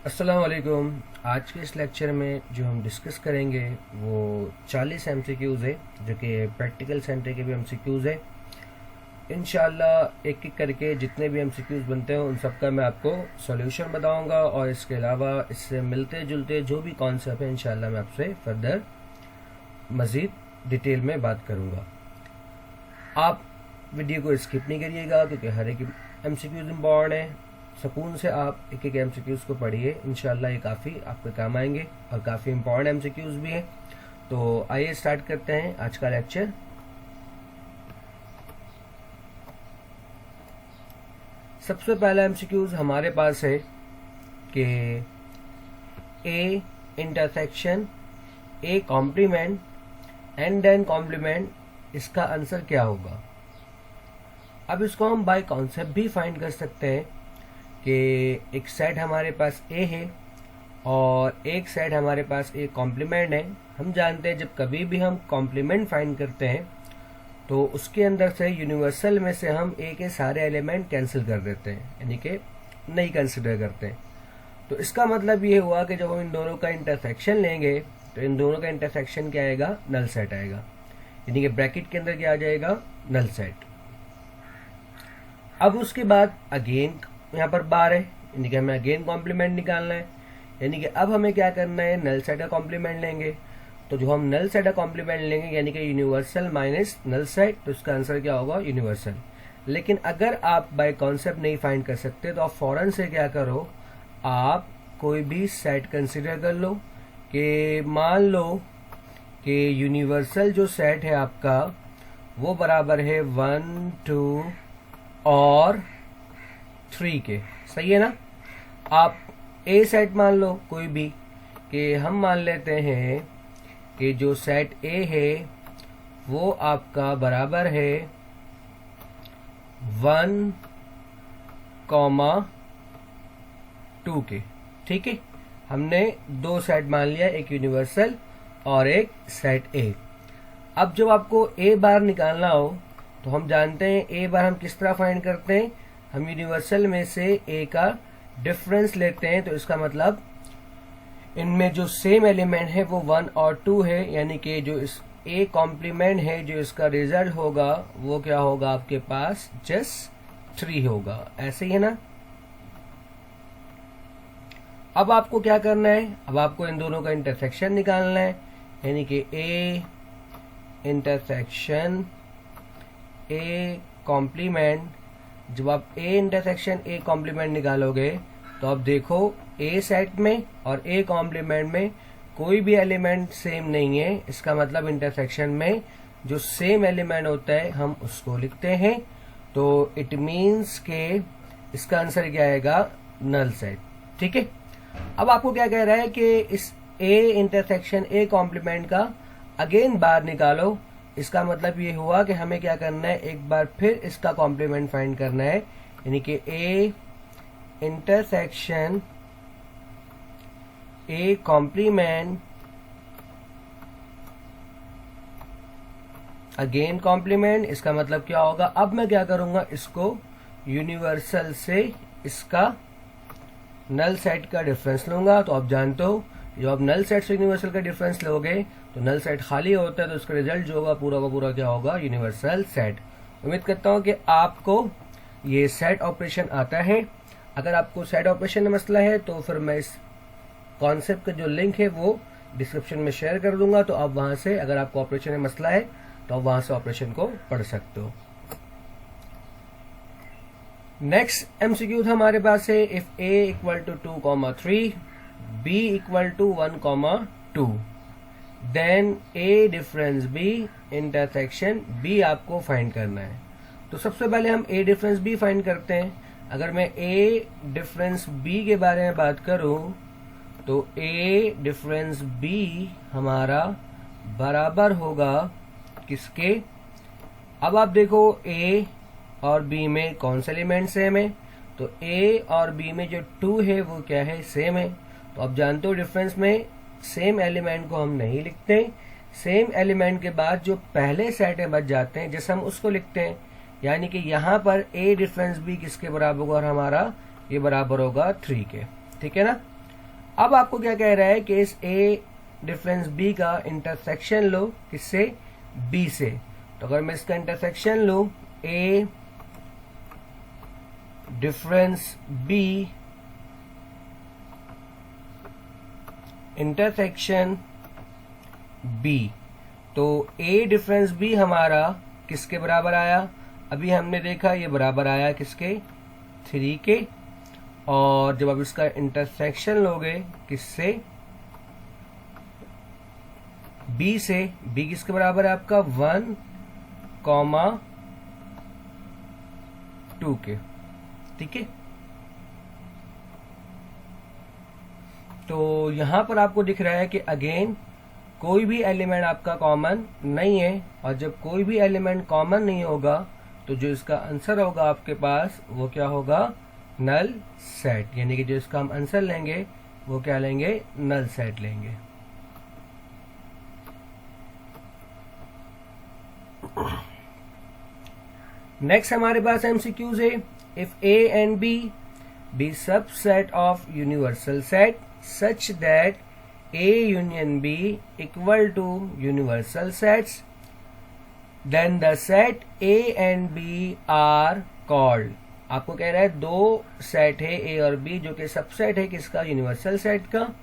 अस्सलाम वालेकुम। आज के इस लेक्चर में जो हम डिस्कस करेंगे वो 40 एमसीक्यूज़ है, जो कि प्रैक्टिकल सेंटर के भी एमसीक्यूज़ है। इंशाल्लाह एक एक करके जितने भी एमसीक्यूज़ बनते हैं उन सब का मैं आपको सॉल्यूशन बताऊंगा, और इसके अलावा इससे मिलते जुलते जो भी कॉन्सेप्ट है इंशाल्लाह मैं आपसे फर्दर मज़ीद डिटेल में बात करूंगा। आप वीडियो को स्किप नहीं करिएगा क्योंकि हर एक एमसीक्यूज़ इम्पॉर्टेंट है। सुकून से आप एक एक एमसीक्यूज़ को पढ़िए, इंशाल्लाह ये काफ़ी आपके काम आएंगे और काफ़ी इम्पॉर्टेंट एमसीक्यूज़ भी हैं। तो आइए स्टार्ट करते हैं आज का लेक्चर। सबसे पहला एमसीक्यूज़ हमारे पास है कि A intersection A complement and then complement, इसका आंसर क्या होगा। अब इसको हम बाय कॉन्सेप्ट भी फाइंड कर सकते हैं कि एक सेट हमारे पास ए है और एक सेट हमारे पास ए कॉम्प्लीमेंट है। हम जानते हैं जब कभी भी हम कॉम्प्लीमेंट फाइंड करते हैं तो उसके अंदर से यूनिवर्सल में से हम ए के सारे एलिमेंट कैंसिल कर देते हैं, यानी कि नहीं कंसिडर करते हैं। तो इसका मतलब ये हुआ कि जब हम इन दोनों का इंटरसेक्शन लेंगे तो इन दोनों का इंटरसेक्शन क्या आएगा, नल सेट आएगा, यानी कि ब्रैकेट के अंदर क्या आ जाएगा, नल सेट। अब उसके बाद अगेन यहाँ पर बार है, यानी कि हमें अगेन कॉम्प्लीमेंट निकालना है, यानी कि अब हमें क्या करना है, नल सेट का कॉम्प्लीमेंट लेंगे। तो जो हम नल सेट का कॉम्प्लीमेंट लेंगे यानी कि यूनिवर्सल माइनस नल सेट, तो इसका आंसर क्या होगा, यूनिवर्सल। लेकिन अगर आप बाय कॉन्सेप्ट नहीं फाइंड कर सकते तो आप फौरन से क्या करो, आप कोई भी सेट कंसिडर कर लो कि मान लो कि यूनिवर्सल जो सेट है आपका वो बराबर है 1 2 और 3 के, सही है ना। आप ए सेट मान लो कोई भी, कि हम मान लेते हैं कि जो सेट ए है वो आपका बराबर है 1, 2 के, ठीक है। हमने दो सेट मान लिया, एक यूनिवर्सल और एक सेट ए। अब जब आपको ए बार निकालना हो तो हम जानते हैं ए बार हम किस तरह फाइंड करते हैं, हम यूनिवर्सल में से ए का डिफरेंस लेते हैं। तो इसका मतलब इनमें जो सेम एलिमेंट है वो 1 और 2 है, यानी कि जो इस ए कॉम्प्लीमेंट है जो इसका रिजल्ट होगा वो क्या होगा, आपके पास जस्ट 3 होगा, ऐसे ही है ना। अब आपको क्या करना है, अब आपको इन दोनों का इंटरसेक्शन निकालना है, यानी कि ए इंटरसेक्शन ए कॉम्प्लीमेंट। जब आप ए इंटरसेक्शन ए कॉम्प्लीमेंट निकालोगे तो अब देखो ए सेट में और ए कॉम्प्लीमेंट में कोई भी एलिमेंट सेम नहीं है। इसका मतलब इंटरसेक्शन में जो सेम एलिमेंट होता है हम उसको लिखते हैं। तो इट मीन्स के इसका आंसर क्या आएगा, नल सेट, ठीक है। अब आपको क्या कह रहा है कि इस ए इंटरसेक्शन ए कॉम्प्लीमेंट का अगेन बार निकालो। इसका मतलब ये हुआ कि हमें क्या करना है, एक बार फिर इसका कॉम्प्लीमेंट फाइंड करना है, यानी कि A intersection A complement again complement. इसका मतलब क्या होगा, अब मैं क्या करूंगा, इसको यूनिवर्सल से इसका नल सेट का डिफरेंस लूंगा। तो आप जानते हो जब आप नल सेट से यूनिवर्सल का डिफरेंस लोगे तो नल सेट खाली होता है, तो उसका रिजल्ट जो होगा पूरा का पूरा क्या होगा, यूनिवर्सल सेट। उम्मीद करता हूं कि आपको ये सेट ऑपरेशन आता है। अगर आपको सेट ऑपरेशन में मसला है तो फिर मैं इस कॉन्सेप्ट का जो लिंक है वो डिस्क्रिप्शन में शेयर कर दूंगा, तो आप वहां से, अगर आपको ऑपरेशन में मसला है तो आप वहां से ऑपरेशन को पढ़ सकते हो। नेक्स्ट एमसीक्यू था हमारे पास है, if A equal to 2, 3 B equal to 1, 2 then A difference B intersection B आपको फाइंड करना है। तो सबसे पहले हम ए डिफरेंस बी फाइंड करते हैं। अगर मैं ए डिफरेंस बी के बारे में बात करूं तो ए डिफरेंस बी हमारा बराबर होगा किसके, अब आप देखो ए और बी में कौन से एलिमेंट सेम है, तो ए और बी में जो 2 है वो क्या है, सेम है। तो आप जानते हो डिफरेंस में सेम एलिमेंट को हम नहीं लिखते, सेम एलिमेंट के बाद जो पहले सेट में बच जाते हैं जैसे हम उसको लिखते हैं। यानी कि यहाँ पर ए डिफरेंस बी किसके बराबर होगा, और हमारा ये बराबर होगा 3 के, ठीक है ना। अब आपको क्या कह रहा है कि इस ए डिफरेंस बी का इंटरसेक्शन लो, किससे, बी से। तो अगर मैं इसका इंटरसेक्शन लूं, ए डिफरेंस बी इंटरसेक्शन बी, तो ए डिफरेंस बी हमारा किसके बराबर आया, अभी हमने देखा ये बराबर आया किसके, 3 के। और जब आप इसका इंटरसेक्शन लोगे किससे, बी से, बी किसके बराबर है आपका 1,2 के, ठीक है। तो यहां पर आपको दिख रहा है कि अगेन कोई भी एलिमेंट आपका कॉमन नहीं है, और जब कोई भी एलिमेंट कॉमन नहीं होगा तो जो इसका आंसर होगा आपके पास वो क्या होगा, नल सेट। यानी कि जो इसका हम आंसर लेंगे वो क्या लेंगे, नल सेट लेंगे। नेक्स्ट हमारे पास एमसीक्यूज है, if A and B B subset of universal set such that A union B equal to universal sets, then the set A and B are called। आपको कह रहा है दो सेट है A और B जो कि सबसेट है किसका, यूनिवर्सल सेट का,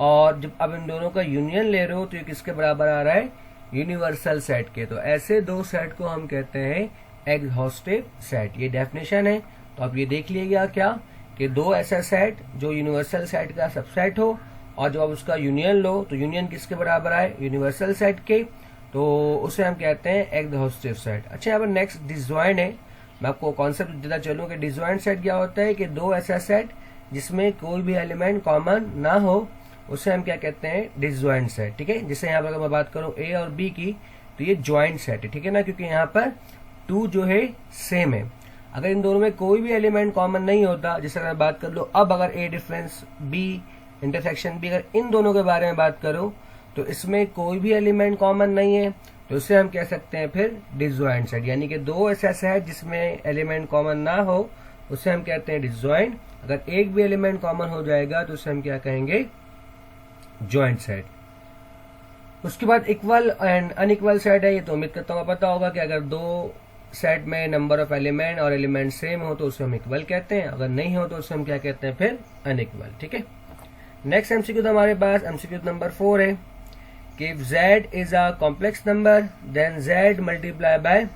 और जब अब इन दोनों का यूनियन ले रहे हो तो ये किसके बराबर आ रहा है, यूनिवर्सल सेट के। तो ऐसे दो सेट को हम कहते हैं एग्जॉस्टिव सेट। ये डेफिनेशन है, तो आप ये देख लीजिएगा क्या, कि दो ऐसा सेट जो यूनिवर्सल सेट का सबसेट हो, और जब आप उसका यूनियन लो तो यूनियन किसके बराबर आए, यूनिवर्सल सेट के, तो उसे हम कहते हैं एग्जॉस्टिव सेट। अच्छा, यहाँ पर नेक्स्ट डिसजॉइंट है। मैं आपको कॉन्सेप्ट देता चलूं कि डिसजॉइंट सेट क्या होता है, कि दो ऐसा सेट जिसमें कोई भी एलिमेंट कॉमन ना हो उसे हम क्या कहते हैं, डिसजॉइंट सेट, ठीक है। जैसे यहाँ पर अगर मैं बात करूं ए और बी की, तो ये ज्वाइंट सेट है, ठीक है ना, क्योंकि यहाँ पर 2 जो है सेम है। अगर इन दोनों में कोई भी एलिमेंट कॉमन नहीं होता, जैसे मैं बात कर लो, अब अगर ए डिफरेंस बी इंटरसेक्शन बी, अगर इन दोनों के बारे में बात करूं तो इसमें कोई भी एलिमेंट कॉमन नहीं है, तो इसे हम कह सकते हैं फिर डिसजॉइंट सेट। यानी कि दो ऐसा सेट जिसमें एलिमेंट कॉमन ना हो उसे हम कहते हैं डिसजॉइंट। अगर एक भी एलिमेंट कॉमन हो जाएगा तो उसे हम क्या कहेंगे, जॉइंट सेट। उसके बाद इक्वल एंड अनइक्वल सेट है। ये तो उम्मीद करता हूँ पता होगा कि अगर दो सेट में नंबर ऑफ एलिमेंट और एलिमेंट सेम हो तो उसे हम इक्वल कहते हैं, अगर नहीं हो तो उसे हम क्या कहते हैं, फिर अनइक्वल, ठीक है। नेक्स्ट एमसीक्यू हमारे पास एमसीक्यू नंबर 4 है कि if z is a complex number then z multiply by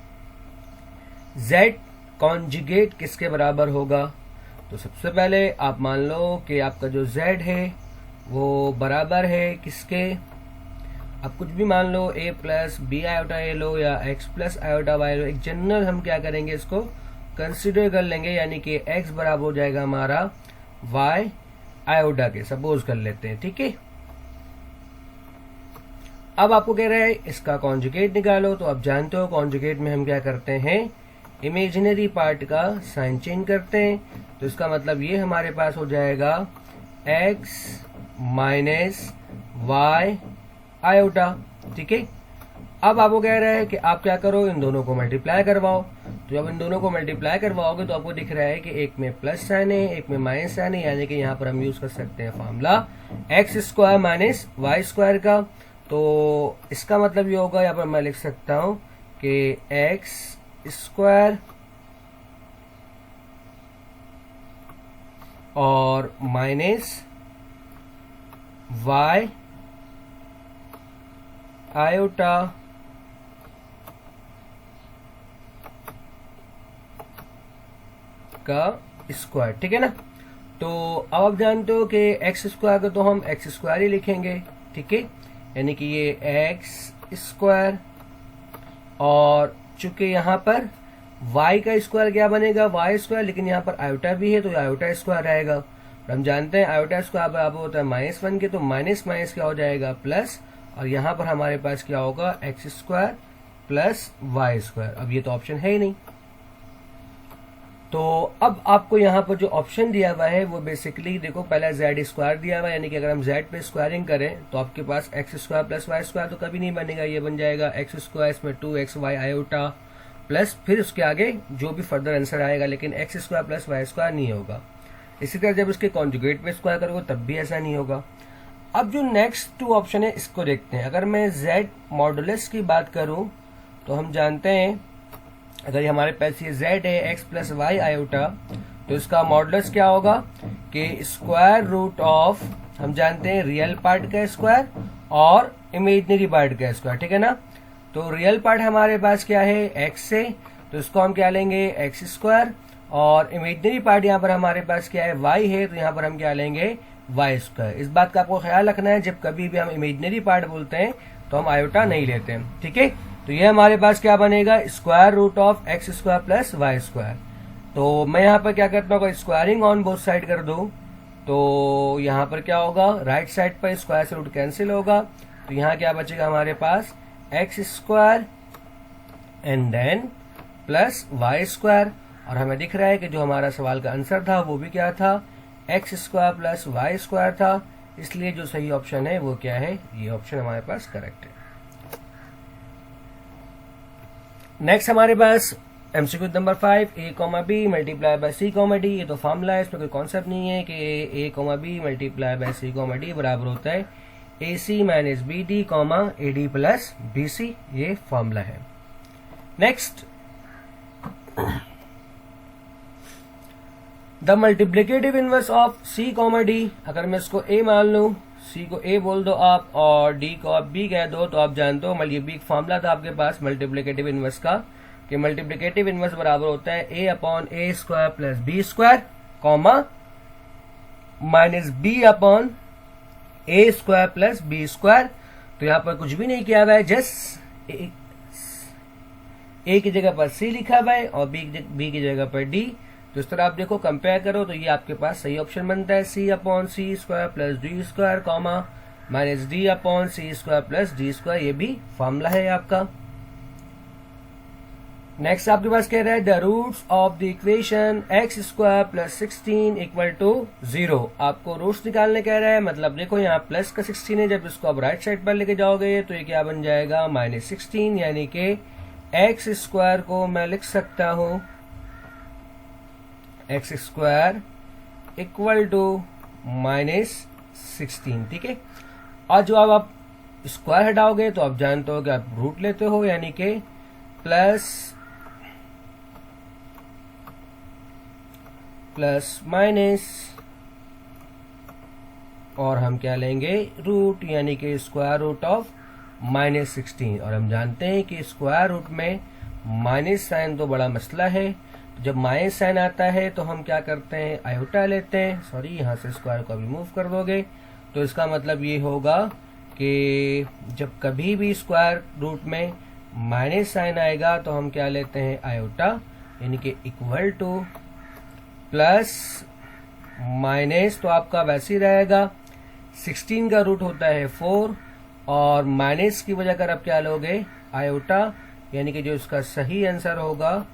z conjugate किसके बराबर होगा। तो सबसे पहले आप मान लो कि आपका जो z है वो बराबर है किसके, आप कुछ भी मान लो, a प्लस बी आयोटा ए लो या x प्लस आयोटा वाई लो। एक जनरल हम क्या करेंगे, इसको कंसिडर कर लेंगे, यानी कि x बराबर हो जाएगा हमारा y आयोटा के, सपोज कर लेते हैं, ठीक है। अब आपको कह रहे हैं इसका कॉन्जुगेट निकालो, तो आप जानते हो कॉन्जुगेट में हम क्या करते हैं, इमेजिनरी पार्ट का साइन चेंज करते हैं। तो इसका मतलब ये हमारे पास हो जाएगा x माइनस वाई आयोटा, ठीक है। अब आपको कह रहा है कि आप क्या करो, इन दोनों को मल्टीप्लाई करवाओ। तो जब इन दोनों को मल्टीप्लाई करवाओगे तो आपको दिख रहा है कि एक में प्लस साइन है, एक में माइनस साइन है, यानी कि यहाँ पर हम यूज कर सकते हैं formula X square minus Y square का। तो इसका मतलब ये होगा, यहाँ पर मैं लिख सकता हूं कि एक्स स्क्वायर और माइनस वाई आयोटा का स्क्वायर, ठीक है ना। तो अब आप जानते हो कि एक्स स्क्वायर को तो हम एक्स स्क्वायर ही लिखेंगे, ठीक है, यानी कि ये एक्स स्क्वायर, और चूंकि यहाँ पर y का स्क्वायर क्या बनेगा, वाई स्क्वायर, लेकिन यहाँ पर आयोटा भी है तो आयोटा स्क्वायर आएगा। और हम जानते हैं आयोटा स्क्वायर बराबर होता है -1 के, तो माइनस माइनस क्या हो जाएगा, प्लस, और यहाँ पर हमारे पास क्या होगा, X square plus Y square. अब ये तो ऑप्शन है ही नहीं, तो अब आपको यहाँ पर जो ऑप्शन दिया हुआ है वो बेसिकली देखो, पहला जेड स्क्वायर दिया हुआ है, यानी कि अगर हम जेड पे स्क्वायरिंग करें तो आपके पास x square plus Y square तो कभी नहीं बनेगा, ये बन जाएगा एक्स स्क्वायर, इसमें 2xy आयोटा प्लस फिर उसके आगे जो भी फर्दर आंसर आएगा, लेकिन X square plus Y square नहीं होगा। इसी तरह जब इसके कॉन्जुगेट पे स्क्वायर करोगे तब भी ऐसा नहीं होगा। अब जो नेक्स्ट 2 ऑप्शन है इसको देखते हैं। अगर मैं z मॉडुलस की बात करूं तो हम जानते हैं अगर हमारे पास ये z है x प्लस वाई आयोटा, तो इसका मॉडुलस क्या होगा कि स्क्वायर रूट ऑफ, हम जानते हैं रियल पार्ट का स्क्वायर और इमेजिनरी पार्ट का स्क्वायर, ठीक है ना। तो रियल पार्ट हमारे पास क्या है x से, तो इसको हम क्या लेंगे एक्स स्क्वायर, और इमेजिनरी पार्ट यहाँ पर हमारे पास क्या है y है, तो यहाँ पर हम क्या लेंगे वाई स्क्वायर। इस बात का आपको ख्याल रखना है, जब कभी भी हम इमेजिनरी पार्ट बोलते हैं तो हम आयोटा नहीं लेते हैं, ठीक है। तो ये हमारे पास क्या बनेगा square root of X square plus Y square. तो मैं यहाँ पर क्या करता हूँ, स्क्वायरिंग ऑन बोथ साइड कर दूं तो यहाँ पर क्या होगा, राइट साइड पर स्क्वायर से रूट कैंसिल होगा, तो यहाँ क्या बचेगा हमारे पास x square and then plus Y square. और हमें दिख रहा है कि जो हमारा सवाल का आंसर था वो भी क्या था, X square plus Y square था, इसलिए जो सही ऑप्शन है वो क्या है, ये ऑप्शन हमारे पास करेक्ट है। नेक्स्ट हमारे पास MCQ number 5, a comma b multiply by c comma d. ये तो फॉर्मूला है, इसमें कोई कॉन्सेप्ट नहीं है कि a comma b multiply by c comma d बराबर होता है a c minus b d comma a d plus b c, ये फॉर्मूला है। Next the multiplicative inverse of c comma d. अगर मैं इसको a मान लूं, c को a बोल दो आप और d को आप b कह दो, तो आप जानते हो ये भी एक फॉर्मूला था आपके पास मल्टीप्लिकेटिव इनवर्स का, कि मल्टीप्लिकेटिव इनवर्स बराबर होता है a upon a square plus B square comma minus b upon a square plus B square. तो यहाँ पर कुछ भी नहीं किया हुआ है, जस्ट a की जगह पर c लिखा हुआ है और b की जगह पर d। तो इस तरह आप देखो कंपेयर करो तो ये आपके पास सही ऑप्शन बनता है c upon c square plus d square comma minus d upon c square plus d square, ये भी फॉर्मूला है आपका। नेक्स्ट आपके पास कह रहा है the roots of the equation X square plus 16 equal to 0। आपको रूट्स निकालने कह रहा है, मतलब देखो यहाँ प्लस का 16 है, जब इसको आप राइट साइड पर लेके जाओगे तो ये क्या बन जाएगा माइनस 16, यानी कि एक्स स्क्वायर को मैं लिख सकता हूं X square equal to minus 16, ठीक है। और जो अब आप स्क्वायर हटाओगे तो आप जानते हो कि आप रूट लेते हो, यानी कि प्लस माइनस और हम क्या लेंगे रूट, यानी कि स्क्वायर रूट ऑफ माइनस 16। और हम जानते हैं कि स्क्वायर रूट में माइनस साइन तो बड़ा मसला है, जब माइनस साइन आता है तो हम क्या करते हैं आयोटा लेते हैं, सॉरी यहाँ से स्क्वायर को रिमूव कर दोगे, तो इसका मतलब ये होगा कि जब कभी भी स्क्वायर रूट में माइनस साइन आएगा तो हम क्या लेते हैं आयोटा, यानी कि इक्वल टू प्लस माइनस, तो आपका वैसे ही रहेगा 16 का रूट होता है 4 और माइनस की वजह कर आप क्या लोगे आयोटा, यानी कि जो इसका सही आंसर होगा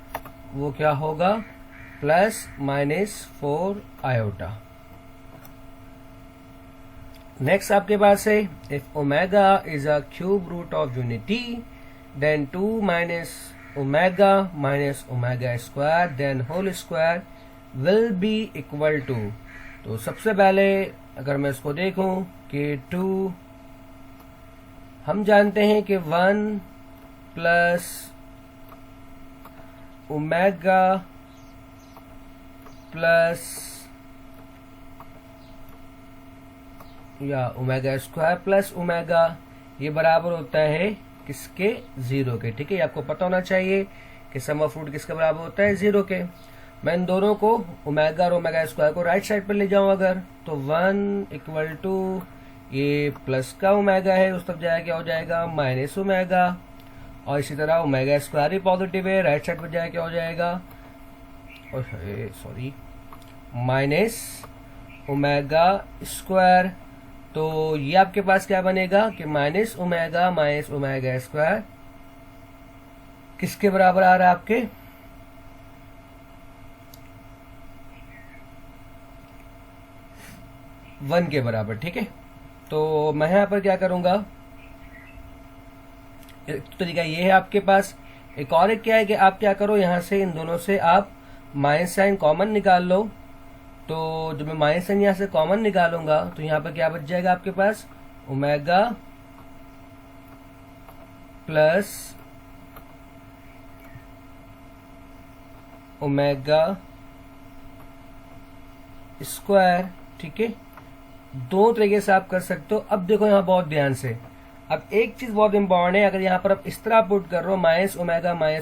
वो क्या होगा प्लस माइनस 4 आयोटा। नेक्स्ट आपके पास है if omega is a cube root of unity then 2 minus omega square then whole square will be equal to. तो सबसे पहले अगर मैं इसको देखूं कि 2 हम जानते हैं कि 1 प्लस ओमेगा प्लस या ओमेगा स्क्वायर प्लस ओमेगा, ये बराबर होता है किसके 0 के, ठीक है। आपको पता होना चाहिए कि सम ऑफ रूट किसके बराबर होता है 0 के। मैं इन दोनों को ओमेगा और ओमेगा स्क्वायर को राइट साइड पर ले जाऊं अगर, तो 1 इक्वल टू ये प्लस का ओमेगा है, उस तरफ जाएगा क्या हो जाएगा माइनस ओमेगा, और इसी तरह ओमेगा स्क्वायर ही पॉजिटिव है, राइट साइड पर जाए क्या हो जाएगा सॉरी माइनस ओमेगा स्क्वायर। तो ये आपके पास क्या बनेगा कि माइनस ओमेगा स्क्वायर किसके बराबर आ रहा है आपके 1 के बराबर, ठीक है। तो मैं यहाँ पर क्या करूंगा, एक तरीका ये है आपके पास, एक और क्या है कि आप क्या करो यहां से इन दोनों से आप माइनस साइन कॉमन निकाल लो तो जब मैं माइनस साइन यहाँ से कॉमन निकालूंगा तो यहाँ पर क्या बच जाएगा आपके पास, ओमेगा प्लस ओमेगा स्क्वायर। ठीक है, दो तरीके से आप कर सकते हो। अब देखो यहाँ बहुत ध्यान से, अब एक चीज बहुत इंपॉर्टेंट है, अगर यहाँ पर आप इस तरह पुट कर रहे हो माइनस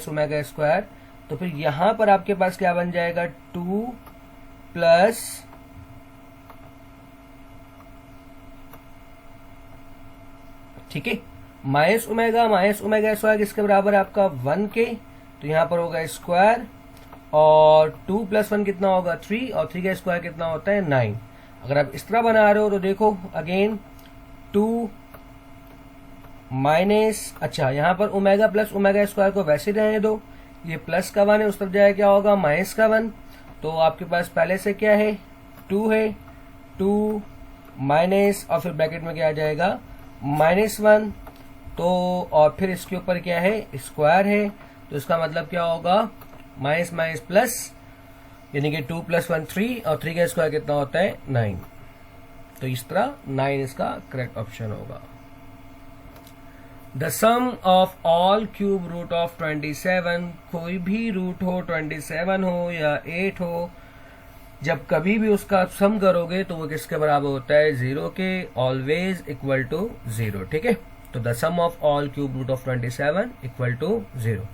ओमेगा स्क्वायर, तो फिर यहां पर आपके पास क्या बन जाएगा, 2 प्लस ठीक है माइनस ओमेगा स्क्वायर किसके बराबर है आपका 1 के, तो यहां पर होगा स्क्वायर, और 2 प्लस 1 कितना होगा 3, और 3 का स्क्वायर कितना होता है 9। अगर आप इस तरह बना रहे हो तो देखो अगेन 2 माइनस, अच्छा यहां पर ओमेगा प्लस ओमेगा स्क्वायर को वैसे रहने दो, ये प्लस का 1 है, उस तरफ जाए क्या होगा माइनस का 1, तो आपके पास पहले से क्या है 2 है, 2 माइनस और फिर ब्रैकेट में क्या आ जाएगा -1, तो और फिर इसके ऊपर क्या है स्क्वायर है, तो इसका मतलब क्या होगा माइनस माइनस प्लस, यानी कि 2 प्लस 1 3, और 3 का स्क्वायर कितना होता है 9। तो इस तरह 9 इसका करेक्ट ऑप्शन होगा। The sum of all cube root of 27, कोई भी रूट हो 27 हो या 8 हो, जब कभी भी उसका आप सम करोगे तो वो किसके बराबर होता है 0 के, ऑलवेज इक्वल टू 0। ठीक है, तो the sum of all cube root of 27 equal to 0।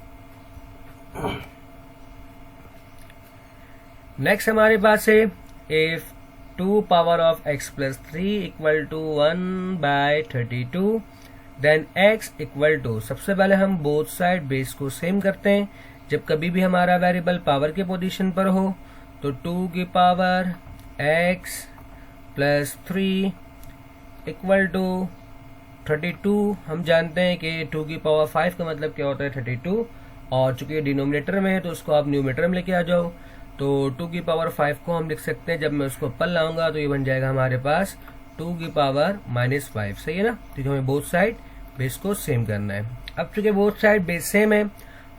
Next हमारे पास है if 2 power of x plus 3 equal to 1/32 then x equal to, सबसे पहले हम बोथ साइड बेस को सेम करते हैं। जब कभी भी हमारा वेरिएबल पावर के पोजीशन पर हो तो 2 की power x plus 3 equal to 32। हम जानते हैं कि 2 की पावर 5 का मतलब क्या होता है 32, और चूंकि ये डिनोमिनेटर में है तो उसको आप न्यूमरेटर में लेके आ जाओ। तो 2 की पावर 5 को हम लिख सकते हैं, जब मैं उसको ऊपर लाऊंगा तो ये बन जाएगा हमारे पास 2 की पावर -5। सही है ना, तो हमें बोथ साइड बेस को सेम करना है। अब चूंकि बोथ साइड बेस सेम है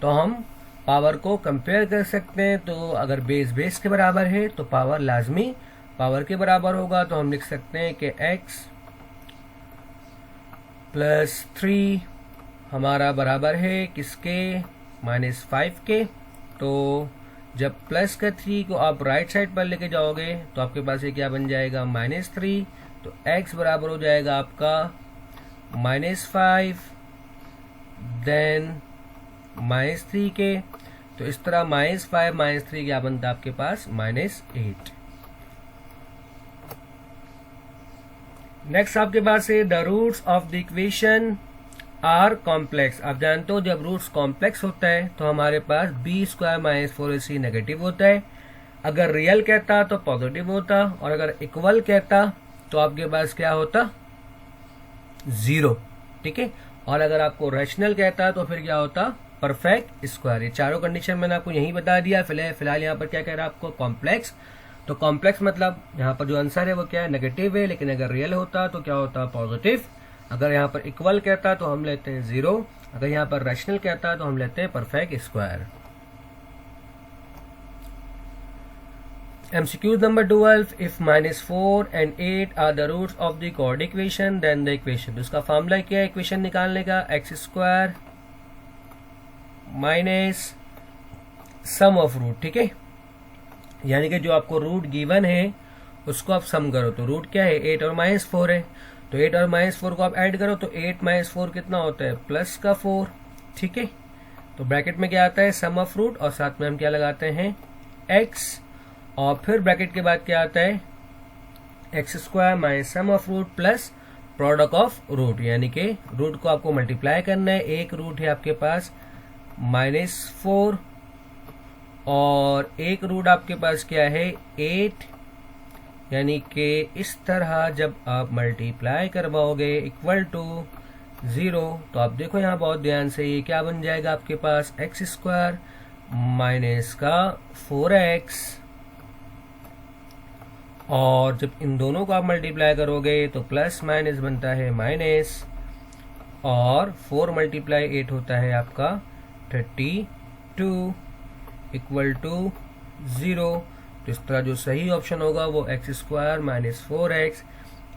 तो हम पावर को कंपेयर कर सकते हैं। तो अगर बेस बेस के बराबर है तो पावर लाजमी पावर के बराबर होगा, तो हम लिख सकते हैं कि x प्लस 3 हमारा बराबर है किसके -5 के। तो जब प्लस का 3 को आप राइट साइड पर लेके जाओगे तो आपके पास ये क्या बन जाएगा -3, तो x बराबर हो जाएगा आपका -5 देन -3 के। तो इस तरह -5 -3 क्या बनता है आपके पास -8। नेक्स्ट आपके पास है the roots of the equation are complex. आप जानते हो जब रूट्स कॉम्प्लेक्स होता है तो हमारे पास b² - 4ac नेगेटिव होता है। अगर रियल कहता तो पॉजिटिव होता, और अगर इक्वल कहता तो आपके पास क्या होता 0। ठीक है, और अगर आपको रैशनल कहता तो फिर क्या होता परफेक्ट स्क्वायर। ये चारों कंडीशन मैंने आपको यही बता दिया। फिलहाल यहाँ पर क्या कह रहा है आपको कॉम्प्लेक्स। तो कॉम्प्लेक्स मतलब यहाँ पर जो आंसर है वो क्या है नेगेटिव है, लेकिन अगर रियल होता तो क्या होता पॉजिटिव। अगर यहाँ पर इक्वल कहता तो हम लेते हैं 0, अगर यहाँ पर रैशनल कहता तो हम लेते हैं perfect square. MCQ number 12, if -4 and 8 are the roots of the chord equation, then the equation। तो इसका फॉर्मूला क्या है इक्वेशन निकालने का, x² minus sum of root. ठीक है, यानी कि जो आपको रूट गिवन है उसको आप सम करो। तो रूट क्या है 8 और -4 है, तो 8 और -4 को आप ऐड करो तो 8 - 4 कितना होता है प्लस का 4। ठीक है, तो ब्रैकेट में क्या आता है सम ऑफ रूट, और साथ में हम क्या लगाते हैं x, और फिर ब्रैकेट के बाद क्या आता है x² minus sum of root plus product of root, यानी कि रूट को आपको मल्टीप्लाई करना है। एक रूट है आपके पास -4 और एक रूट आपके पास क्या है 8, यानी कि इस तरह जब आप मल्टीप्लाई करवाओगे इक्वल टू 0, तो आप देखो यहाँ बहुत ध्यान से ये क्या बन जाएगा आपके पास x² माइनस का 4x, और जब इन दोनों को आप मल्टीप्लाई करोगे तो प्लस माइनस बनता है माइनस, और 4 × 8 होता है आपका 32 इक्वल टू 0। तो तो इस तरह जो सही ऑप्शन होगा वो X square minus 4x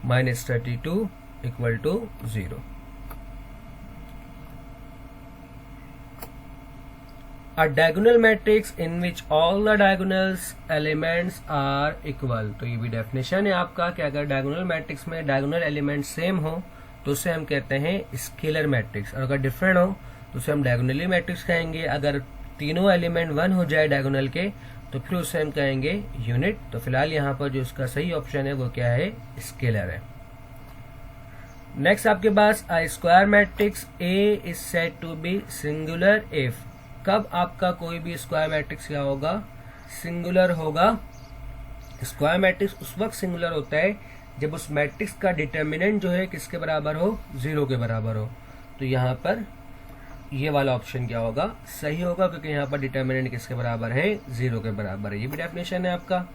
minus 32 equal to 0। A diagonal matrix in which all the diagonals elements are equal। तो ये भी डेफिनेशन है आपका कि अगर डायगोनल मैट्रिक्स में डायगोनल एलिमेंट सेम हो तो उसे हम कहते हैं स्केलर मैट्रिक्स, और अगर डिफरेंट हो तो उसे हम डायगोनली मैट्रिक्स कहेंगे। अगर तीनों एलिमेंट 1 हो जाए डायगोनल के तो फिर उसे हम कहेंगे यूनिट। तो फिलहाल यहाँ पर जो इसका सही ऑप्शन है वो क्या है, स्केलर है। नेक्स्ट आपके पास a square matrix A is said to be singular if. कब आपका कोई भी स्क्वायर मैट्रिक्स क्या होगा, सिंगुलर होगा। स्क्वायर मैट्रिक्स उस वक्त सिंगुलर होता है जब उस मैट्रिक्स का डिटर्मिनेंट जो है किसके बराबर हो, 0 के बराबर हो। तो यहाँ पर ये वाला ऑप्शन क्या होगा, सही होगा, क्योंकि यहाँ पर डिटर्मिनेंट किसके बराबर है, 0 के बराबर है। ये भी डेफिनेशन है आपका।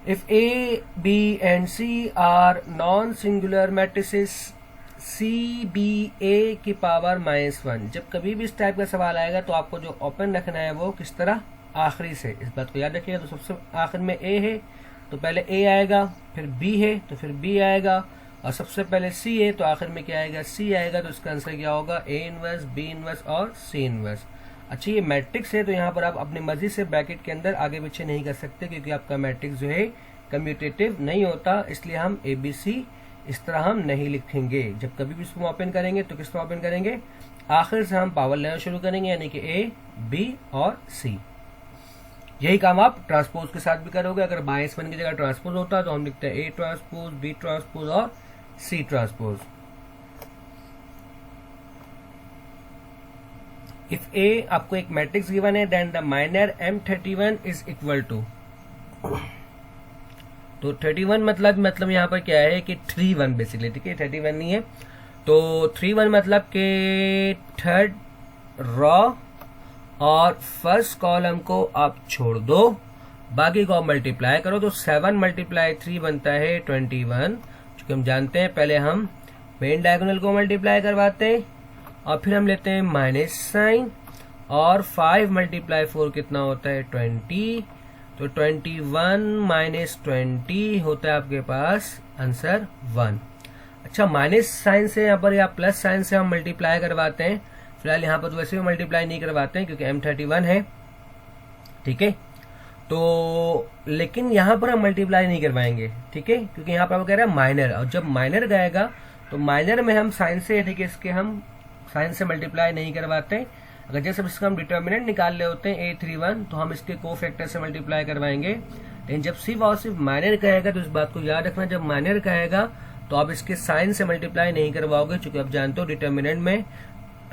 If A, B and C are non singular matrices CBA की पावर -1। जब कभी भी इस टाइप का सवाल आएगा तो आपको जो ओपन रखना है वो किस तरह, आखिरी से। इस बात को याद रखिएगा। तो सबसे आखिर में A है तो पहले A आएगा, फिर B है तो फिर B आएगा, और सबसे पहले C है तो आखिर में क्या आएगा, C आएगा। तो इसका आंसर क्या होगा, A इनवर्स, B इनवर्स और C इनवर्स। अच्छा, ये मैट्रिक्स है तो यहाँ पर आप अपनी मर्जी से ब्रैकेट के अंदर आगे पीछे नहीं कर सकते, क्योंकि आपका मैट्रिक्स जो है कम्यूटेटिव नहीं होता, इसलिए हम ABC इस तरह हम नहीं लिखेंगे। जब कभी भी इसको ओपन करेंगे तो किस तरह ओपन करेंगे, आखिर से हम पावर लेना शुरू करेंगे, यानी कि A, B और C। यही काम आप ट्रांसपोज के साथ भी करोगे। अगर -1 की जगह ट्रांसपोज होता तो हम लिखते हैं A ट्रांसपोज, B ट्रांसपोज और C ट्रांसपोज। इफ A आपको एक मैट्रिक्स गिवन है, then the minor M31 is equal to. तो 31 मतलब यहाँ पर क्या है कि 31 बेसिकली, ठीक है, 31 नहीं है। तो 31 मतलब के थर्ड रॉ और फर्स्ट कॉलम को आप छोड़ दो, बाकी को मल्टीप्लाई करो। तो 7 × 3 बनता है 21। चूंकि हम जानते हैं पहले हम मेन डायगोनल को मल्टीप्लाई करवाते हैं और फिर हम लेते हैं माइनस साइन, और 5 × 4 कितना होता है, 20। तो 21 - 20 होता है आपके पास आंसर 1। अच्छा, माइनस साइन से यहाँ पर या प्लस साइन से हम मल्टीप्लाई करवाते हैं। फिलहाल यहाँ पर तो वैसे भी मल्टीप्लाई नहीं करवाते हैं क्योंकि M31 है, ठीक है। तो लेकिन यहाँ पर हम मल्टीप्लाई नहीं करवाएंगे, ठीक है, क्योंकि यहाँ पर हम कह रहे हैं माइनर, और जब माइनर गएगा तो माइनर में हम साइन से, ठीक है, इसके हम साइन से मल्टीप्लाई नहीं करवाते। अगर जैसे इसका हम डिटर्मिनेंट निकाल रहे होते हैं A31 तो हम इसके कोफैक्टर से मल्टीप्लाई करवाएंगे। लेकिन जब सिर्फ और सिर्फ माइनर कहेगा तो इस बात को याद रखना, जब माइनर कहेगा तो आप इसके साइन से मल्टीप्लाई नहीं करवाओगे, क्योंकि आप जानते हो डिटर्मिनेंट में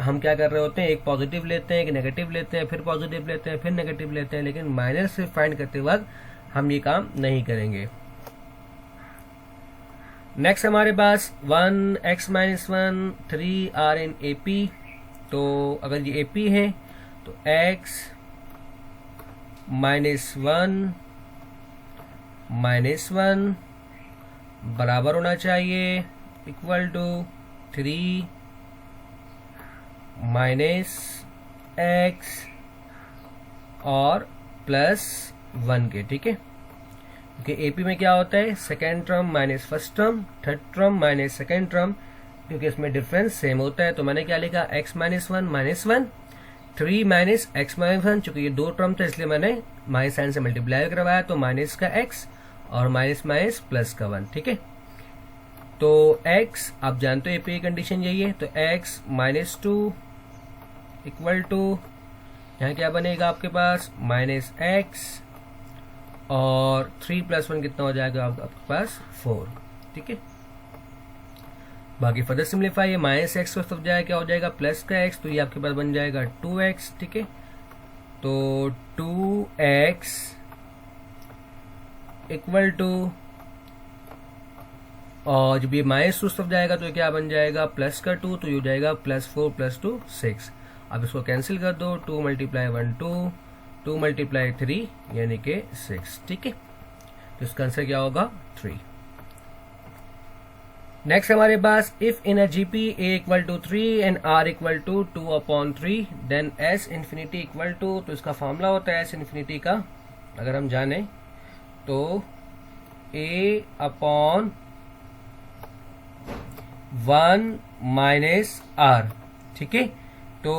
हम क्या कर रहे होते हैं, एक पॉजिटिव लेते हैं, एक नेगेटिव लेते हैं, फिर पॉजिटिव लेते हैं, फिर नेगेटिव लेते हैं। लेकिन माइनर से फाइंड करते वक्त हम ये काम नहीं करेंगे। नेक्स्ट हमारे पास 1x - 1 3 आर इन AP। तो अगर ये AP है तो x -1 बराबर होना चाहिए इक्वल टू 3 - x और +1 के, ठीक है। क्योंकि AP में क्या होता है, second term minus first term, third term minus second term, क्योंकि इसमें डिफरेंस सेम होता है। तो मैंने क्या लिखा, x - 1 -1, 3 - x - 1, चूंकि ये दो टर्म थे इसलिए मैंने माइनस साइन से मल्टीप्लाई करवाया, तो माइनस का x और माइनस प्लस का 1, ठीक है। तो x आप जानते हो AP की कंडीशन यही है, तो x -2 इक्वल टू, यहाँ क्या बनेगा आपके पास, -x और 3 + 1 कितना हो जाएगा आपके पास 4, ठीक है। बाकी फर्दर सिम्प्लीफाई, ये -x को सब जाएगा क्या हो जाएगा, प्लस का x, तो ये आपके पास बन जाएगा 2x, ठीक है। तो 2x इक्वल टू, और जब ये -2 सब जाएगा तो क्या बन जाएगा, प्लस का 2, तो ये हो जाएगा +4 + 2 6। अब इसको कैंसिल कर दो, 2 × 1 2, 2 × 3 यानी कि 6, ठीक है। तो इसका आंसर क्या होगा, 3। नेक्स्ट हमारे पास if in a GP A = 3 and R = 2/3 then S ∞ = तो इसका फॉर्मूला होता है S ∞ का अगर हम जाने तो a अपॉन 1 माइनस r, ठीक है। तो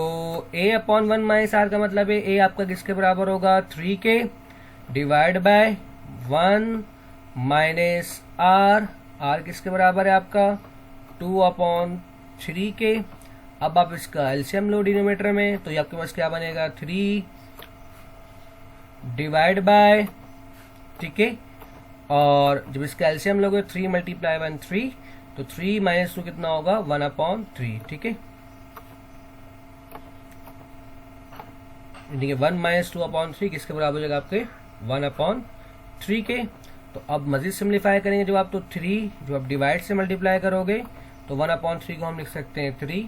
a अपॉन 1 माइनस r का मतलब है a आपका किसके बराबर होगा, 3 के, divide by 1 minus r, r किसके बराबर है आपका 2 अपॉन 3 के। अब आप इसका एलसीएम लो डिनोमिनेटर में, तो ये आपके पास क्या बनेगा, 3 डिवाइड बाय, ठीक है, और जब इसका एलसीएम लोगे 3 मल्टीप्लाई 1 3, तो 3 माइनस 2 कितना होगा, 1 अपॉन 3, ठीक है। 1 माइनस 2 अपॉन 3 किसके बराबर हो जाएगा आपके 1 अपॉन 3 के। तो अब मजीद सिम्प्लीफाई करेंगे जब आप, तो 3 जो आप डिवाइड से मल्टीप्लाई करोगे तो 1 अपॉन 3 को हम लिख सकते हैं 3,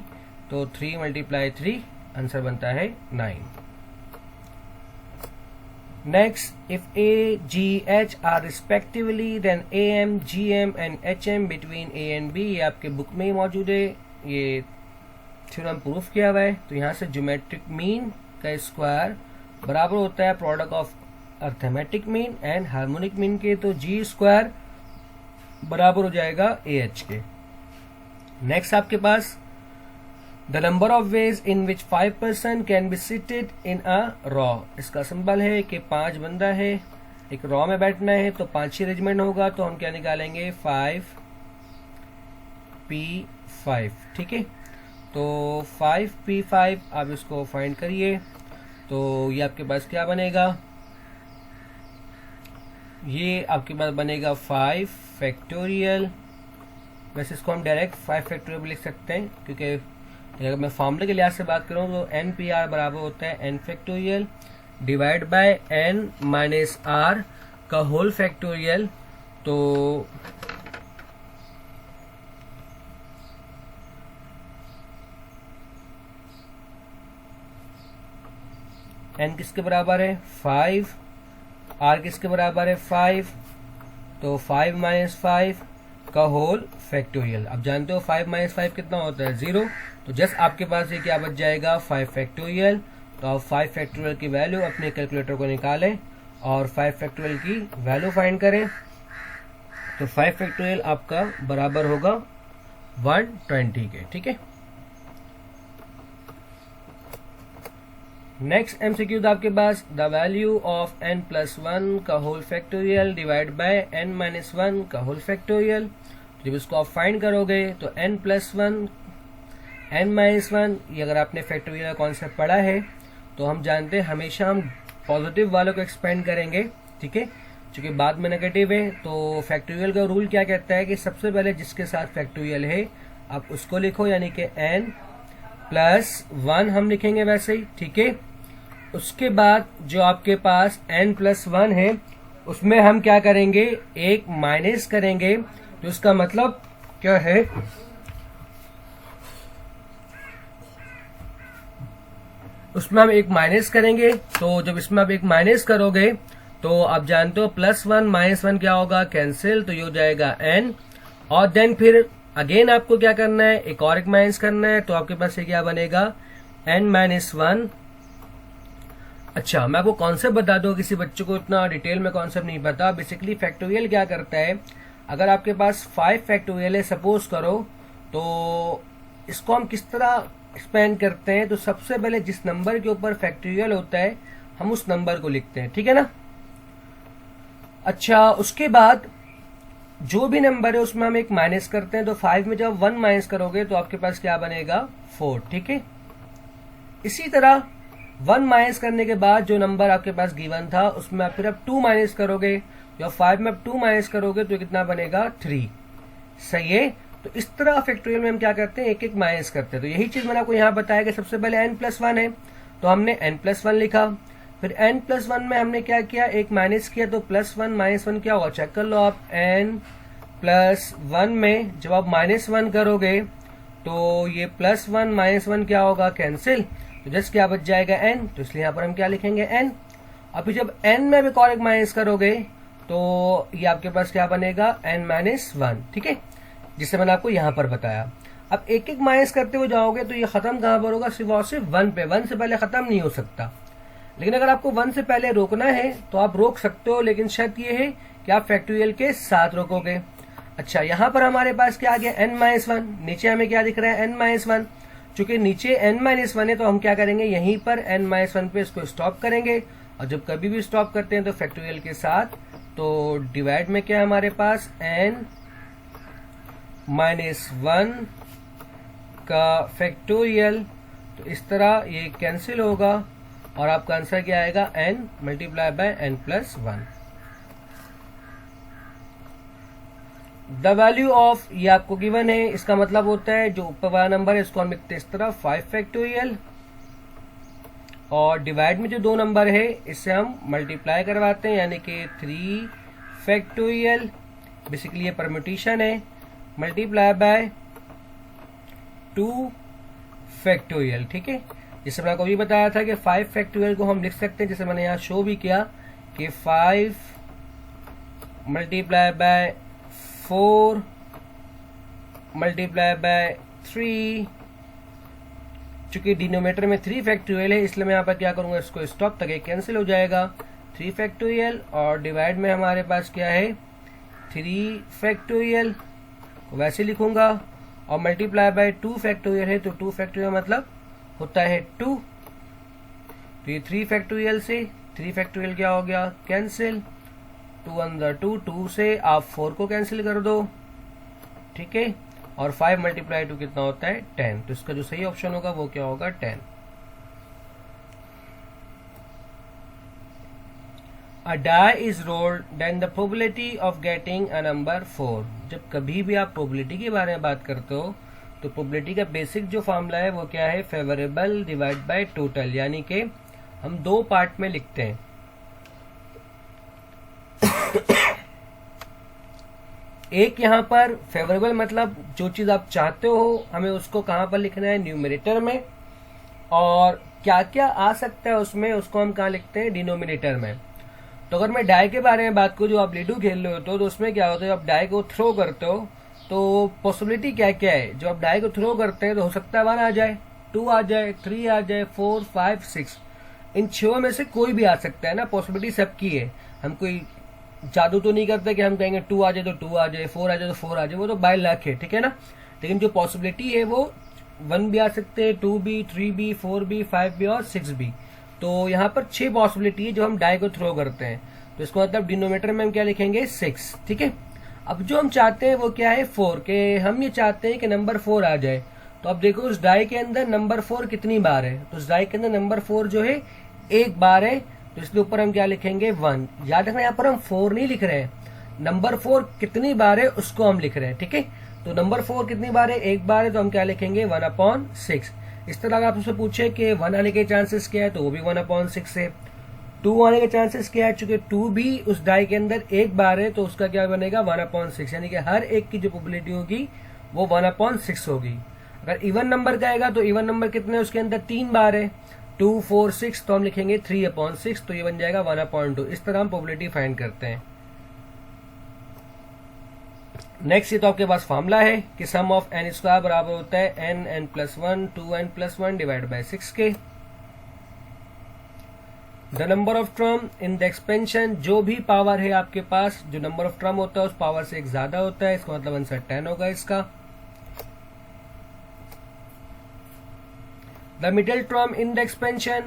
तो 3 मल्टीप्लाई 3 आंसर बनता है 9। Next, if A, G, H are respectively then AM, GM and HM between A and B, ये आपके बुक में ही मौजूद है, ये थ्योरम प्रूफ किया हुआ है। तो यहाँ से ज्योमेट्रिक मीन का स्क्वायर बराबर होता है product of arithmetic mean and harmonic mean के, तो G स्क्वायर बराबर हो जाएगा AH के। नेक्स्ट आपके पास the number of ways in which 5 person can be seated in a row, इसका सिंबल है कि 5 बंदा है, एक रॉ में बैठना है, तो 5 ही अरेंजमेंट होगा, तो हम क्या निकालेंगे 5P5, ठीक है। तो 5P5 आप इसको फाइंड करिए, तो ये आपके पास क्या बनेगा, ये आपके पास बनेगा 5 फैक्टोरियल। वैसे इसको हम डायरेक्ट 5 फैक्टोरियल भी लिख सकते हैं, क्योंकि अगर मैं फॉर्मूले के लिहाज से बात करूं तो NPR बराबर होता है n factorial divide by n minus r का होल फैक्टोरियल। तो n किसके बराबर है 5, r किसके बराबर है 5, तो 5 माइनस 5 का होल फैक्टोरियल। अब जानते हो 5 माइनस 5 कितना होता है 0, तो जस्ट आपके पास ये क्या बच जाएगा 5 फैक्टोरियल। तो आप 5 फैक्टोरियल की वैल्यू अपने कैलकुलेटर को निकालें और 5 फैक्टोरियल की वैल्यू फाइंड करें, तो 5 फैक्टोरियल आपका बराबर होगा 120 के, ठीक है। नेक्स्ट एमसीक्यू था आपके पास, द वैल्यू ऑफ n+1 का whole factorial divide by n-1 का होल फैक्टोरियल। जब इसको आप फाइंड करोगे तो n+1 n-1, ये अगर आपने फैक्टोरियल का कॉन्सेप्ट पढ़ा है तो हम जानते हैं हमेशा हम पॉजिटिव वालों को एक्सपेंड करेंगे, ठीक है, क्योंकि बाद में नेगेटिव है। तो फैक्टोरियल का रूल क्या कहता है कि सबसे पहले जिसके साथ फैक्टोरियल है आप उसको लिखो, यानी कि n+1 हम लिखेंगे वैसे ही, ठीक है। उसके बाद जो आपके पास n+1 है उसमें हम क्या करेंगे, एक माइनस करेंगे, तो उसका मतलब क्या है, उसमें हम एक माइनस करेंगे। तो जब इसमें आप एक माइनस करोगे तो आप जानते हो +1 -1 क्या होगा, कैंसिल, तो ये हो जाएगा n। और देन फिर अगेन आपको क्या करना है, एक और एक माइनस करना है, तो आपके पास ये क्या बनेगा n-1। अच्छा, मैं आपको कॉन्सेप्ट बता दूं, किसी बच्चे को इतना डिटेल में कॉन्सेप्ट नहीं पता। बेसिकली फैक्टोरियल क्या करता है, अगर आपके पास 5 फैक्टोरियल है सपोज करो, तो इसको हम किस तरह एक्सपेंड करते हैं, तो सबसे पहले जिस नंबर के ऊपर फैक्टोरियल होता है हम उस नंबर को लिखते हैं, ठीक है ना। अच्छा, उसके बाद जो भी नंबर है उसमें हम एक माइनस करते हैं, तो 5 में जब 1 माइनस करोगे तो आपके पास क्या बनेगा 4, ठीक है। इसी तरह 1 माइनस करने के बाद जो नंबर आपके पास गिवन था उसमें आप फिर अब 2 माइनस करोगे, जब 5 में अब 2 माइनस करोगे तो कितना बनेगा 3, सही है। तो इस तरह फैक्टोरियल में हम क्या करते हैं, एक एक माइनस करते हैं। तो यही चीज मैंने आपको यहाँ बताया कि सबसे पहले n+1 है तो हमने n+1 लिखा, फिर n+1 में हमने क्या किया, एक माइनस किया, तो +1 -1 क्या होगा, चेक कर लो आप। n+1 में जब आप -1 करोगे तो ये +1 -1 क्या होगा, कैंसिल, तो जस्ट क्या बच जाएगा n, तो इसलिए यहाँ पर हम क्या लिखेंगे n। अभी जब n में भी और एक माइनस करोगे तो ये आपके पास क्या बनेगा n-1, ठीक है, जिसे मैंने आपको यहाँ पर बताया। अब एक एक माइनस करते हुए जाओगे तो ये खत्म कहाँ पर होगा, सिर्फ और सिर्फ 1 पे, 1 से पहले खत्म नहीं हो सकता। लेकिन अगर आपको 1 से पहले रोकना है तो आप रोक सकते हो, लेकिन शर्त ये है कि आप फैक्टोरियल के साथ रोकोगे। अच्छा, यहां पर हमारे पास क्या आ गया, n-1। नीचे हमें क्या दिख रहा है, n-1। चूंकि नीचे n-1 है तो हम क्या करेंगे, यहीं पर n-1 पे इसको स्टॉप करेंगे, और जब कभी भी स्टॉप करते हैं तो फैक्टोरियल के साथ, तो डिवाइड में क्या है हमारे पास, n-1 का फैक्टोरियल। तो इस तरह ये कैंसिल होगा और आपका आंसर क्या आएगा, n multiply by n+1। The value of, ये आपको गिवन है, इसका मतलब होता है जो ऊपर वाला नंबर है इसको हम लिखते हैं इस तरह 5 फैक्टोरियल, और डिवाइड में जो 2 नंबर है इससे हम मल्टीप्लाई करवाते हैं, यानी कि 3 फैक्टोरियल। बेसिकली ये परम्यूटेशन है, मल्टीप्लाई बाय 2 फैक्टोरियल। ठीक है, जैसे मैंने आपको भी बताया था कि 5 फैक्टोरियल को हम लिख सकते हैं, जैसे मैंने यहाँ शो भी किया कि 5 मल्टीप्लाई बाय 4 मल्टीप्लाई बाय 3। चूंकि डिनोमिनेटर में 3 फैक्टोरियल है इसलिए मैं यहाँ पर क्या करूंगा, इसको स्टॉप तक कैंसिल हो जाएगा, 3 फैक्टोरियल, और डिवाइड में हमारे पास क्या है, 3 फैक्टोरियल वैसे लिखूंगा, और मल्टीप्लाई बाय 2 फैक्टोरियल है तो 2 फैक्टोरियल मतलब होता है 2। तो ये 3 फैक्टोरियल से 3 फैक्टोरियल क्या हो गया, कैंसिल, 2 अंदर 2, 2 से आप 4 को कैंसिल कर दो। ठीक है, और 5 मल्टीप्लाई 2 कितना होता है, 10। तो इसका जो सही ऑप्शन होगा वो क्या होगा, 10। A die is rolled, then the probability of getting a number 4। जब कभी भी आप प्रोबेबिलिटी के बारे में बात करते हो तो प्रोबेबिलिटी का बेसिक जो फॉर्मूला है वो क्या है, फेवरेबल डिवाइड बाय टोटल, यानी कि हम 2 पार्ट में लिखते हैं। एक यहाँ पर फेवरेबल मतलब जो चीज आप चाहते हो हमें उसको कहां पर लिखना है, न्यूमरेटर में, और क्या क्या आ सकता है उसमें उसको हम कहां लिखते हैं, डिनोमिनेटर में। तो अगर मैं डाई के बारे में बात करूं, जो आप लूडो खेल रहे होते हो तो उसमें क्या होता है, आप डाई को थ्रो करते हो तो पॉसिबिलिटी क्या क्या है, जो आप डाई को थ्रो करते हैं तो हो सकता है 1 आ जाए, 2 आ जाए, 3 आ जाए, 4, 5, 6, इन 6 में से कोई भी आ सकता है ना, पॉसिबिलिटी सबकी है। हम कोई जादू तो नहीं करते कि हम कहेंगे 2 आ जाए तो 2 आ जाए, 4 आ जाए तो 4 आ जाए, वो तो बाय लक है। ठीक है ना, लेकिन जो पॉसिबिलिटी है वो 1 भी आ सकते हैं, 2 भी, 3 भी, 4 भी, 5 भी और 6 भी। तो यहाँ पर 6 पॉसिबिलिटी है जो हम डाई को थ्रो करते हैं, तो इसको मतलब डिनोमिनेटर में हम क्या लिखेंगे, 6। ठीक है, अब जो हम चाहते हैं वो क्या है, 4, के हम ये चाहते हैं कि नंबर 4 आ जाए। तो अब देखो उस डाई के अंदर नंबर 4 कितनी बार है, तो उस डाई के अंदर नंबर 4 जो है 1 बार है, तो इसके ऊपर हम क्या लिखेंगे, 1। याद रखना यहाँ पर हम 4 नहीं लिख रहे हैं, नंबर 4 कितनी बार है उसको हम लिख रहे हैं। ठीक है, तो नंबर 4 कितनी बार है, 1 बार है, तो हम क्या लिखेंगे, 1/6। इस तरह अगर आप उससे पूछे कि 1 आने के चांसेस क्या है तो वो भी 1/6 है। 2 आने के चांसेस क्या है, चूंकि 2 भी उस डाई के अंदर 1 बार है तो उसका क्या बनेगा, 1/6, यानी कि हर एक की जो प्रोबेबिलिटी होगी वो 1/6 होगी। अगर इवन नंबर का आएगा तो इवन नंबर कितने, उसके अंदर 3 बार है, 2, 4, 6, तो हम लिखेंगे 3/6, तो ये बन जाएगा 1/2। इस तरह हम प्रोबेबिलिटी फाइंड करते हैं। नेक्स्ट ये तो आपके पास फॉर्मूला है कि सम ऑफ n स्क्वायर बराबर होता है n+1 2n+1 डिवाइड बाय 6 के। The number of term in the expansion, जो भी पावर है आपके पास, जो नंबर ऑफ टर्म होता है उस पावर से एक ज्यादा होता है, इसका मतलब आंसर 10 होगा इसका। The middle term in the expansion,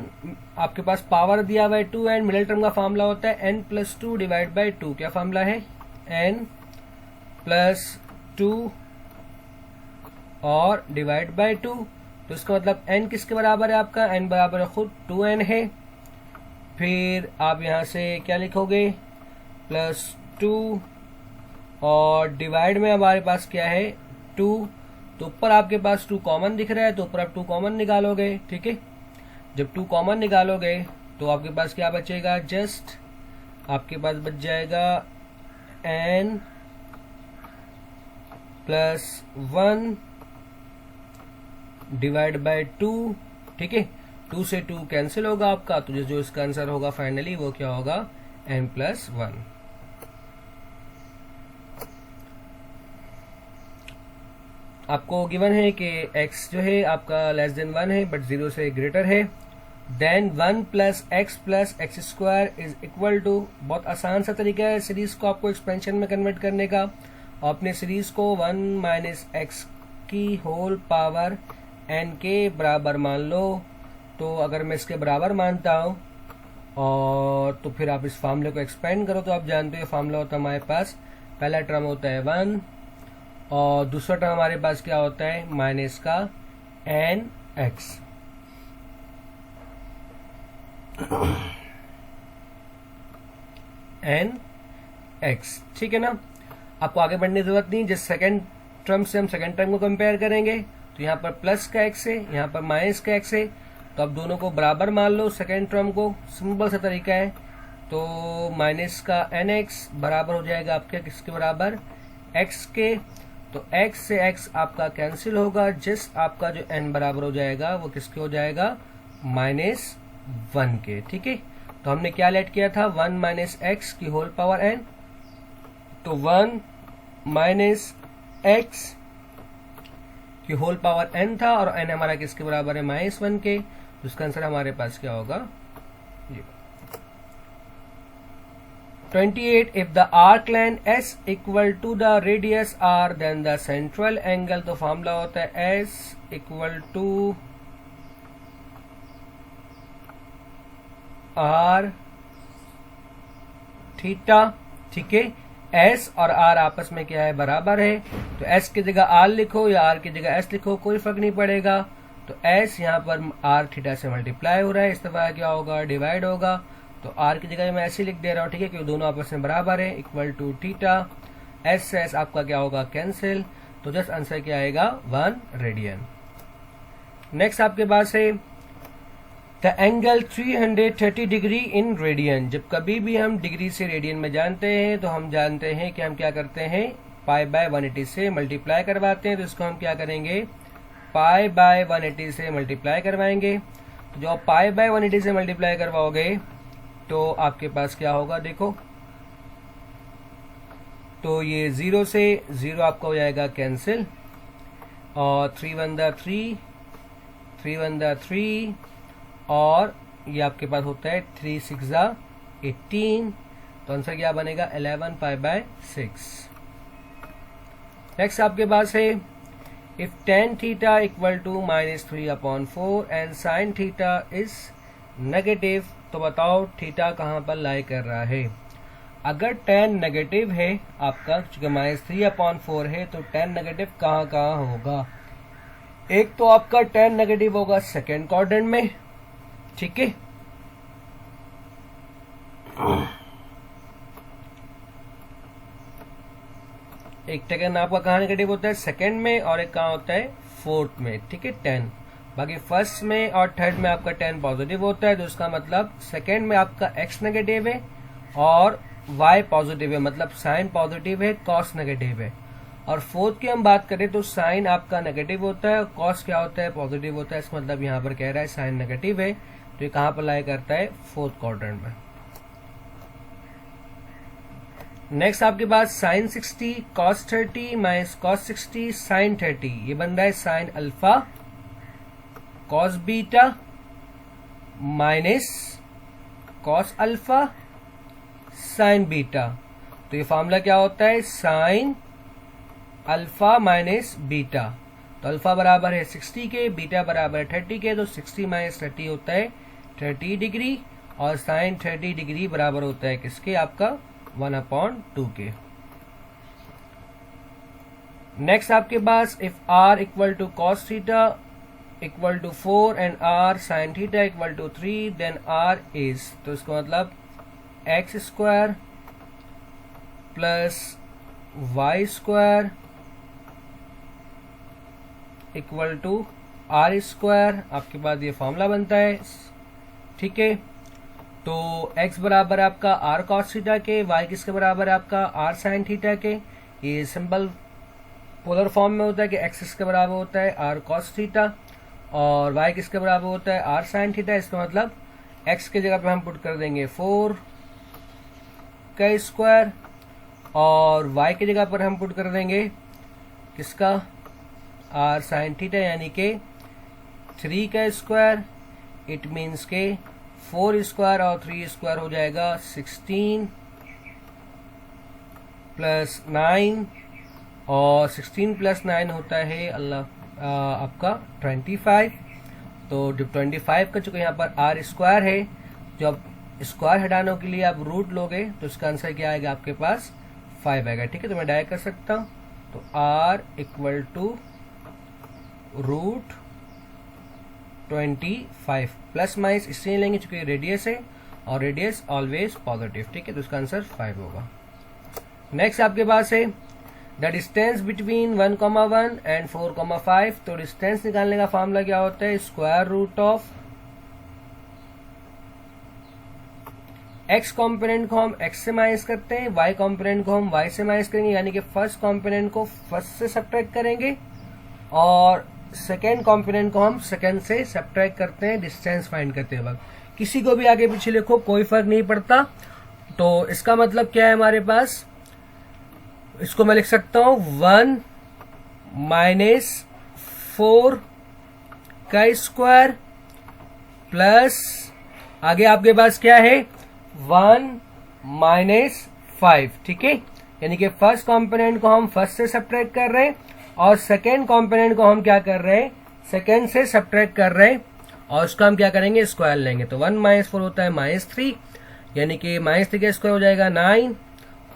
आपके पास पावर दिया हुआ है 2n, मिडिल टर्म का फॉर्मूला होता है n+2 डिवाइड बाय 2। क्या फॉर्मूला है, n+2 और डिवाइड बाय 2, तो इसका मतलब n किसके बराबर है, आपका n बराबर खुद 2n है। फिर आप यहां से क्या लिखोगे, +2, और डिवाइड में हमारे पास क्या है 2, तो ऊपर आपके पास 2 कॉमन दिख रहा है तो ऊपर आप 2 कॉमन निकालोगे। ठीक है, जब 2 कॉमन निकालोगे तो आपके पास क्या बचेगा, जस्ट आपके पास बच जाएगा n+1 डिवाइड बाय 2। ठीक है, 2 से 2 कैंसिल होगा आपका, तो जो इसका आंसर होगा फाइनली वो क्या होगा, n+1। आपको गिवन है कि x जो है आपका लेस देन 1 है बट 0 से ग्रेटर है, then 1 plus X square is equal to, बहुत आसान सा तरीका है सीरीज को आपको एक्सपेंशन में कन्वर्ट करने का। और अपने सीरीज को 1 माइनस एक्स की होल पावर n के बराबर मान लो। तो अगर मैं इसके बराबर मानता हूं और तो फिर आप इस फार्मूले को एक्सपेंड करो तो आप जानते हो फार्मूला होता है हमारे पास, पहला टर्म होता है 1 और दूसरा टर्म हमारे पास क्या होता है माइनस का n x। n x, ठीक है ना। आपको आगे बढ़ने की जरूरत नहीं, जिस सेकंड टर्म से हम सेकंड टर्म को कंपेयर करेंगे तो यहाँ पर प्लस का x है, यहाँ पर माइनस का x है, तो आप दोनों को बराबर मान लो सेकंड टर्म को। सिंपल सा तरीका है। तो माइनस का nx बराबर हो जाएगा आपके किसके बराबर, x के। तो x से x आपका कैंसिल होगा, जिस आपका जो n बराबर हो जाएगा वो किसके हो जाएगा, -1 के। ठीक है, तो हमने क्या लेट किया था, 1 माइनस एक्स की होल पावर n। तो 1 माइनस एक्स की होल पावर n था और n हमारा किसके बराबर है, -1 के। तो इसका आंसर हमारे पास क्या होगा, 28 if the arc length s equal to the radius r then the central angle, तो फॉर्मूला होता है s equal to r theta. ठीक है, s और r आपस में क्या है, बराबर है। तो s की जगह r लिखो या r की जगह s लिखो, कोई फर्क नहीं पड़ेगा। तो s यहाँ पर r थीटा से मल्टीप्लाई हो रहा है, इस दफा क्या होगा, डिवाइड होगा। तो r की जगह मैं ऐसे लिख दे रहा हूँ, ठीक है, क्योंकि दोनों आपस में बराबर है, इक्वल टू थीटा। s से s आपका क्या होगा, कैंसिल। तो जस्ट आंसर क्या आएगा, 1 रेडियन। नेक्स्ट आपके पास है the angle 330 degree in radian. जब कभी भी हम डिग्री से रेडियन में जानते हैं तो हम जानते हैं कि हम क्या करते हैं, पाई बाय 180 से मल्टीप्लाई करवाते हैं। तो इसको हम क्या करेंगे, पाई बाय 180 से मल्टीप्लाई करवाएंगे। तो जो आप पाई बाय 180 से मल्टीप्लाई करवाओगे तो आपके पास क्या होगा, देखो, तो ये 0 से 0 आपका हो जाएगा कैंसिल, और 3 1 दा 3, 3 1 दा 3, और ये आपके पास होता है 3 6 दा 18। तो आंसर क्या बनेगा, 11 पाई बाय 6। नेक्स्ट आपके पास है if tan theta equal to -3/4 and sin theta is negative, तो बताओ थीटा कहां पर लाई कर रहा है। अगर tan नेगेटिव है आपका, चूंकि -3/4 है, तो tan नेगेटिव कहां कहां होगा। एक तो आपका tan नेगेटिव होगा सेकेंड क्वाड्रेंट में, ठीक है, एक टैन आपका कहाँ नेगेटिव होता है, सेकंड में, और एक कहाँ होता है, फोर्थ में। ठीक है, 10। बाकी फर्स्ट में और थर्ड में आपका 10 पॉजिटिव होता है। तो इसका मतलब सेकंड में आपका x नेगेटिव है और y पॉजिटिव है, मतलब साइन पॉजिटिव है, कॉस नेगेटिव है। और फोर्थ की हम बात करें तो साइन आपका नेगेटिव होता है और कॉस क्या होता है, पॉजिटिव होता है। इसका मतलब यहाँ पर कह रहा है साइन नेगेटिव है, तो ये कहाँ पर लाई करता है, फोर्थ क्वाड्रेंट में। नेक्स्ट आपके पास sine 60 cos 30 minus cos 60 sine 30, ये बन रहा है sine alpha cos beta minus cos alpha sine beta. तो ये फॉर्मूला क्या होता है, साइन अल्फा माइनस बीटा। तो अल्फा बराबर है 60 के, बीटा बराबर है 30 के। तो 60 माइनस 30 होता है 30 डिग्री, और साइन 30 डिग्री बराबर होता है किसके, आपका 1/2 के। नेक्स्ट आपके पास if r equal to cos theta equal to 4 and r sine theta equal to 3 then r is, तो इसका मतलब x square plus y square equal to r square. आपके पास ये फॉर्मूला बनता है, ठीक है। तो x बराबर आपका r cos थीटा के, y किसके बराबर है आपका r sin थीटा के। ये सिंपल पोलर फॉर्म में होता है कि x किसके बराबर होता है r cos थीटा और y किसके बराबर होता है r sin थीटा। इसका मतलब x की जगह पे हम पुट कर देंगे 4 का स्क्वायर और y की जगह पर हम पुट कर देंगे किसका, r sin थीटा, यानी कि 3 का स्क्वायर इट मीन्स के 4 स्क्वायर और 3 स्क्वायर हो जाएगा 16 प्लस 9 और 16 प्लस 9 होता है आपका 25। तो जब 25 का चूंकि यहाँ पर आर स्क्वायर है, जब स्क्वायर हटाने के लिए आप रूट लोगे तो इसका आंसर क्या आएगा आपके पास 5 आएगा। ठीक है, तो मैं डायरेक्ट कर सकता हूँ। तो r equal to root 25 plus minus इसलिए लेंगे चूंकि रेडियस है और रेडियस ऑलवेज पॉजिटिव। ठीक है, तो इसका आंसर 5 होगा। नेक्स्ट आपके पास है द डिस्टेंस बिटवीन 1,1 एंड 4,5। तो डिस्टेंस निकालने का फॉर्मूला क्या होता है, square root of x component को हम x से माइनस करते हैं, y कॉम्पोनेंट को हम y से माइनस करेंगे, यानी कि फर्स्ट कॉम्पोनेंट को फर्स्ट से सब्ट्रैक्ट करेंगे और सेकेंड कॉम्पोनेंट को हम सेकेंड से सब्ट्रैक्ट करते हैं डिस्टेंस फाइंड करते वक्त। किसी को भी आगे पीछे लिखो, कोई फर्क नहीं पड़ता। तो इसका मतलब क्या है हमारे पास, इसको मैं लिख सकता हूं 1 माइनस 4 का स्क्वायर प्लस आगे आपके पास क्या है 1 माइनस 5। ठीक है, यानी कि फर्स्ट कंपोनेंट को हम फर्स्ट से सब्ट्रैक्ट कर रहे हैं और सेकेंड कंपोनेंट को हम क्या कर रहे हैं, सेकेंड से सब्ट्रैक्ट कर रहे हैं और उसका हम क्या करेंगे, स्क्वायर लेंगे। तो 1 माइनस 4 होता है -3, यानी कि -3 का स्क्वायर हो जाएगा 9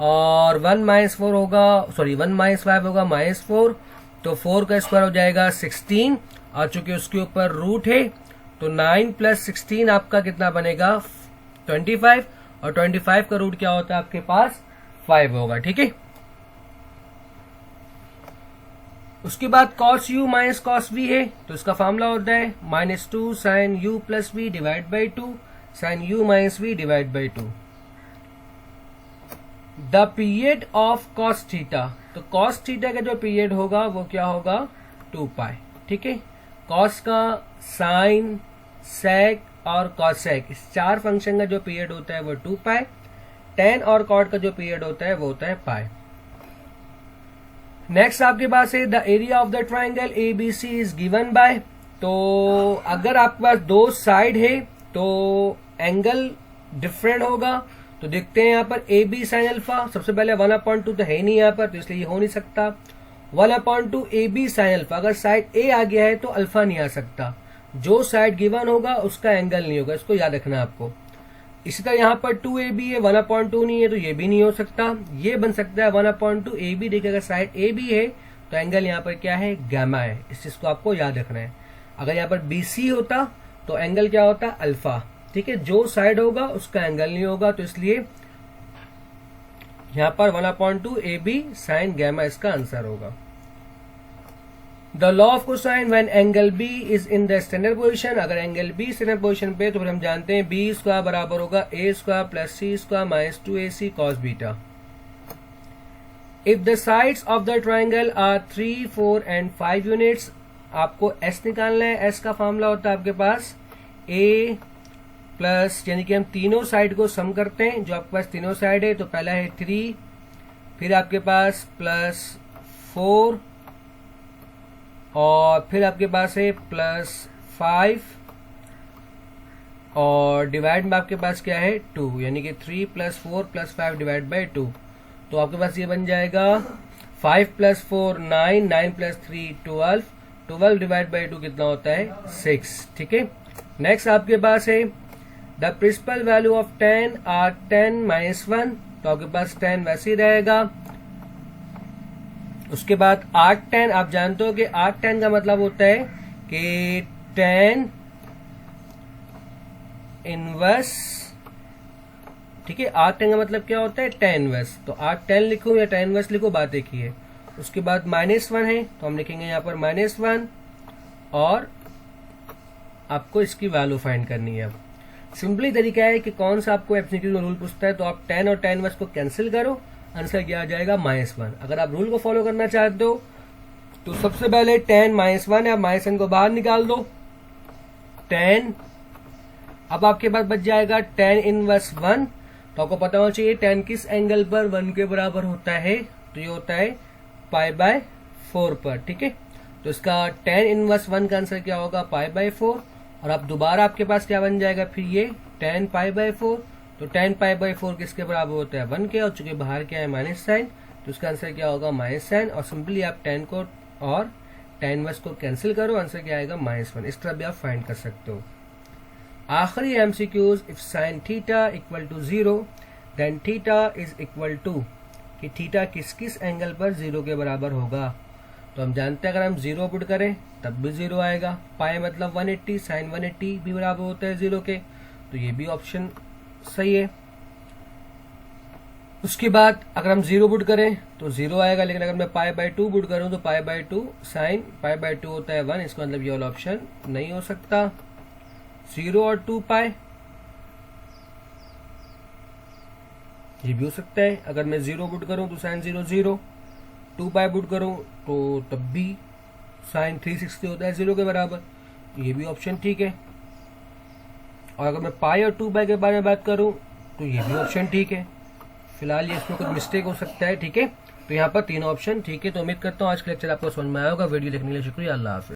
और 1 माइनस 4 होगा, सॉरी 1 माइनस 5 होगा -4, तो 4 का स्क्वायर हो जाएगा 16 और चूंकि उसके ऊपर रूट है तो 9 प्लस 16 आपका कितना बनेगा 25 और 25 का रूट क्या होता है आपके पास 5 होगा। ठीक है, उसके बाद cos u minus cos v है, तो इसका फॉर्मूला होता है -2 sin u plus v divide by 2 sin u minus v divide by 2। The period of cos theta, तो cos थीटा का जो पीरियड होगा वो क्या होगा 2 पाई। ठीक है, cos का साइन sec और cosec इस चार फंक्शन का जो पीरियड होता है वो 2 पाई, tan और cot का जो पीरियड होता है वो होता है पाई। नेक्स्ट आपके पास है the area of the triangle ABC is given by. तो अगर आपके पास दो साइड है तो एंगल डिफरेंट होगा। तो देखते हैं यहाँ पर AB साइन अल्फा, सबसे पहले 1/2 तो है नहीं यहाँ पर, तो इसलिए ये हो नहीं सकता। 1/2 AB साइन अल्फा, अगर साइड A आ गया है तो अल्फा नहीं आ सकता, जो साइड गिवन होगा उसका एंगल नहीं होगा, इसको याद रखना है आपको। इसी तरह यहाँ पर 2AB है, 1/2 नहीं है तो ये भी नहीं हो सकता। ये बन सकता है 1/2 AB। देखिए अगर साइड AB है तो एंगल यहाँ पर क्या है, गामा है, इस चीज को आपको याद रखना है। अगर यहाँ पर BC होता तो एंगल क्या होता, अल्फा। ठीक है, जो साइड होगा उसका एंगल नहीं होगा, तो इसलिए यहाँ पर 1/2 AB साइन गामा इसका आंसर होगा। The law of cosine when angle B is in the standard position, अगर एंगल B स्टैंडर्ड पोजीशन पे तो फिर हम जानते हैं B स्क्वायर बराबर होगा A square plus C square minus 2AC cos beta. If the sides of the triangle are 3, 4 and 5 units, आपको S निकालना है। S का फॉर्मूला होता है आपके पास A प्लस, यानी कि हम तीनों साइड को सम करते हैं। जो आपके पास तीनों साइड है तो पहला है 3, फिर आपके पास प्लस 4 और फिर आपके पास है प्लस 5 और डिवाइड में आपके पास क्या है 2, यानी कि 3 प्लस 4 प्लस 5 डिवाइड बाई 2। तो आपके पास ये बन जाएगा 5 प्लस 4 9, 9 प्लस 3 12, 12 डिवाइड बाई 2 कितना होता है 6। ठीक है, नेक्स्ट आपके पास है the principal value of tan are 10 minus 1, तो आपके पास 10 वैसे ही रहेगा। उसके बाद arctan, आप जानते हो कि arctan का मतलब होता है कि tan इनवर्स। ठीक है, arctan का मतलब क्या होता है tan इनवर्स, तो arctan लिखूं या tan इनवर्स लिखूं बात एक ही है। उसके बाद -1 है तो हम लिखेंगे यहाँ पर -1 और आपको इसकी वैल्यू फाइंड करनी है। अब सिंपली तरीका है कि कौन सा आपको एमसीक्यू में रूल पूछता है तो आप tan और tan इनवर्स को कैंसिल करो, आंसर क्या आ जाएगा -1। अगर आप रूल को फॉलो करना चाहते हो तो सबसे पहले tan -1 है, -1 को बाहर निकाल दो, tan, अब आपके पास बच जाएगा tan इनवर्स 1। तो आपको पता होना चाहिए tan किस एंगल पर 1 के बराबर होता है, तो ये होता है π/4 पर। ठीक है, तो इसका tan इनवर्स 1 का आंसर क्या होगा π/4 और अब दोबारा आपके पास क्या बन जाएगा फिर ये tan π/4। तो tan π/4 किसके बराबर होता है 1 के, और चूंकि बाहर क्या है माइनस साइन, तो उसका आंसर क्या होगा माइनस साइन। और सिंपली आप tan को और tan इनवर्स को कैंसिल करो, आंसर क्या आएगा -1। इस तरह भी आप फाइंड कर सकते हो। आखिरी MCQs, if sin theta equal to 0 then theta is equal to, कि थीटा किस किस एंगल पर 0 के बराबर होगा। तो हम जानते हैं अगर हम 0 पुट करें तब भी 0 आएगा, पाई मतलब 180, साइन 180 भी बराबर होता है 0 के, तो ये भी ऑप्शन सही है। उसके बाद अगर हम 0 पुट करें तो 0 आएगा, लेकिन अगर मैं π/2 पुट करूं तो π/2 साइन π/2 होता है 1, इसका मतलब ये वाला ऑप्शन नहीं हो सकता। 0 और 2 पाई ये भी हो सकता है। अगर मैं 0 पुट करूं तो साइन 0 0, 2 पाई पुट करूं तो तब भी साइन 360 होता है 0 के बराबर, ये भी ऑप्शन ठीक है। और अगर मैं पाई और 2 पाई के बारे में बात करूं तो ये भी ऑप्शन ठीक है। फिलहाल ये इसमें कुछ मिस्टेक हो सकता है, ठीक है। तो यहाँ पर तीनों ऑप्शन ठीक है। तो उम्मीद करता हूँ आज का लेक्चर आपको समझ में आया होगा। वीडियो देखने के लिए शुक्रिया। अल्लाह हाफिज़।